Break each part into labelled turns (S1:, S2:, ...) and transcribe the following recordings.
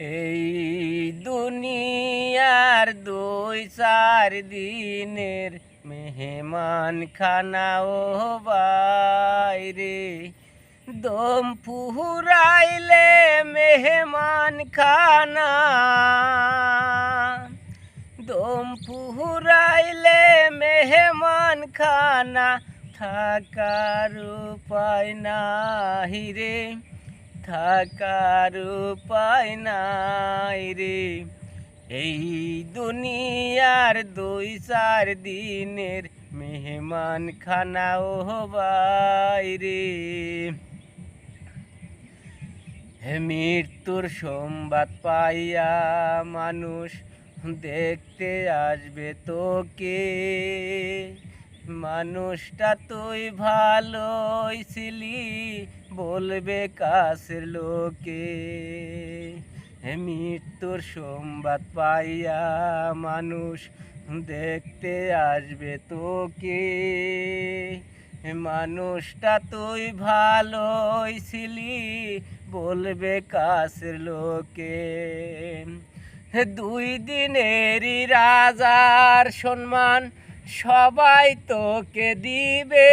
S1: এই দুনিয়ার 2-4 দিনের মেহমান খানা ও বাইরে দম ফুরাইলে মেহমান খানা দম ফুরাইলে মেহমান খানা থাকার উপায় নাই রে থাকার উপায় নাই রে এই দুনিয়ার 2-4 দিনের মেহমান খানা ও বাইরে মৃত্যুর সংবাদ পাইয়া মানুষ দেখতে আসবে তোকে মানুষটা তুই ভালোই ছিলি বলবে কাছের লোকে মৃত্যুর সংবাদ পাইয়া মানুষ দেখতে আসবে তোকে মানুষটা তুই ভালোই ছিলি বলবে কাছের লোকে 2 দিনেরই রাজার সম্মান সবাই তোকে দিবে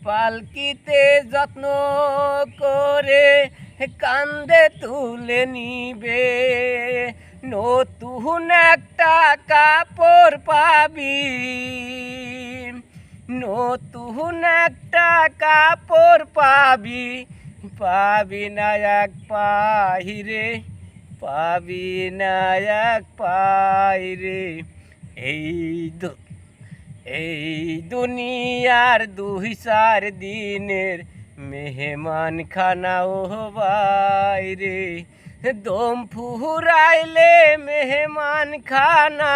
S1: পালকিতে যত্ন করে কান্দে তুলে নিবে নতুন একটা কাপড় পাবি নতুন একটা কাপড় পাবি পাবি না এক পাহিরে পাবি না এক পাইরে এই দুনিয়ার 2-4 দিনের মেহমান খানা ও বাইরে দম ফুরাইলে মেহমান খানা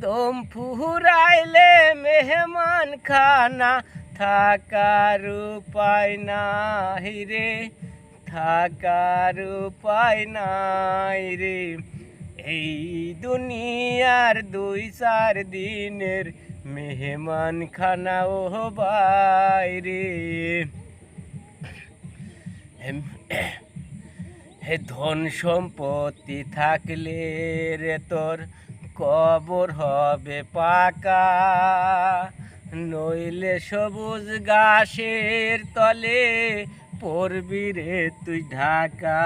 S1: দম ফুরাইলে মেহমান খানা থাকার উপায় নাই রে থাকার উপায় নাই রে এই দুনিয়ার 2-4 দিনের মেহমান খানা ও বাইরে ধন সম্পত্তি থাকলে রে তোর কবর হবে পাকা নইলে সবুজ ঘাসের তলে পড়বি রে তুই ঢাকা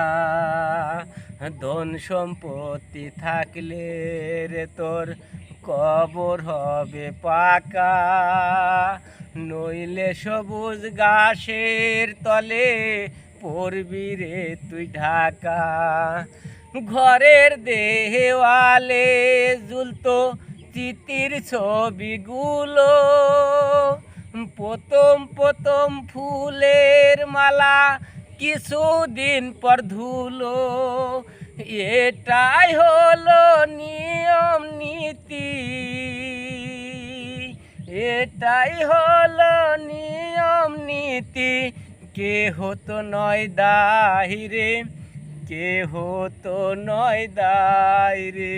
S1: ধন সম্পত্তি থাকলে রে তোর কবর হবে পাকা নইলে সবুজ ঘাসের তলে পড়বি রে তুই ঢাকা ঘরের দেওয়ালে ঝুলতো চিতির ছবিগুলো প্রথম প্রথম ফুলের মালা কিছুদিন পর ধুলো এটাই হলো নিয়ম নীতি এটাই হলো নিয়ম নীতি কেহ তো নয় দাহিরে কেহ তো নয় দাইরে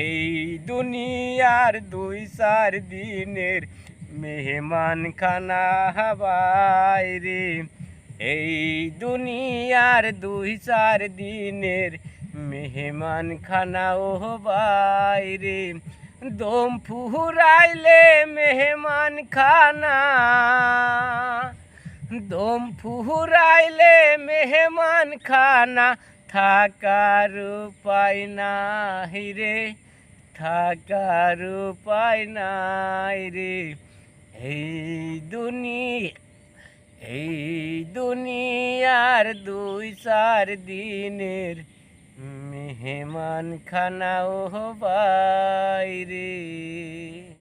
S1: এই দুনিয়ার 2-4 দিনের মেহমান খানা বাইরে এই দুনিয়ার 2-4 দিনের মেহমান খানা ও বাইরে দম ফুরাইলে মেহমান খানা দম ফুরাইলে মেহমান খানা থাকার উপায় নাই রে থাকার উপায় নাই রে এই দুনিয়ার 2-4 দিনের মেহমান খানা ও বাইরে।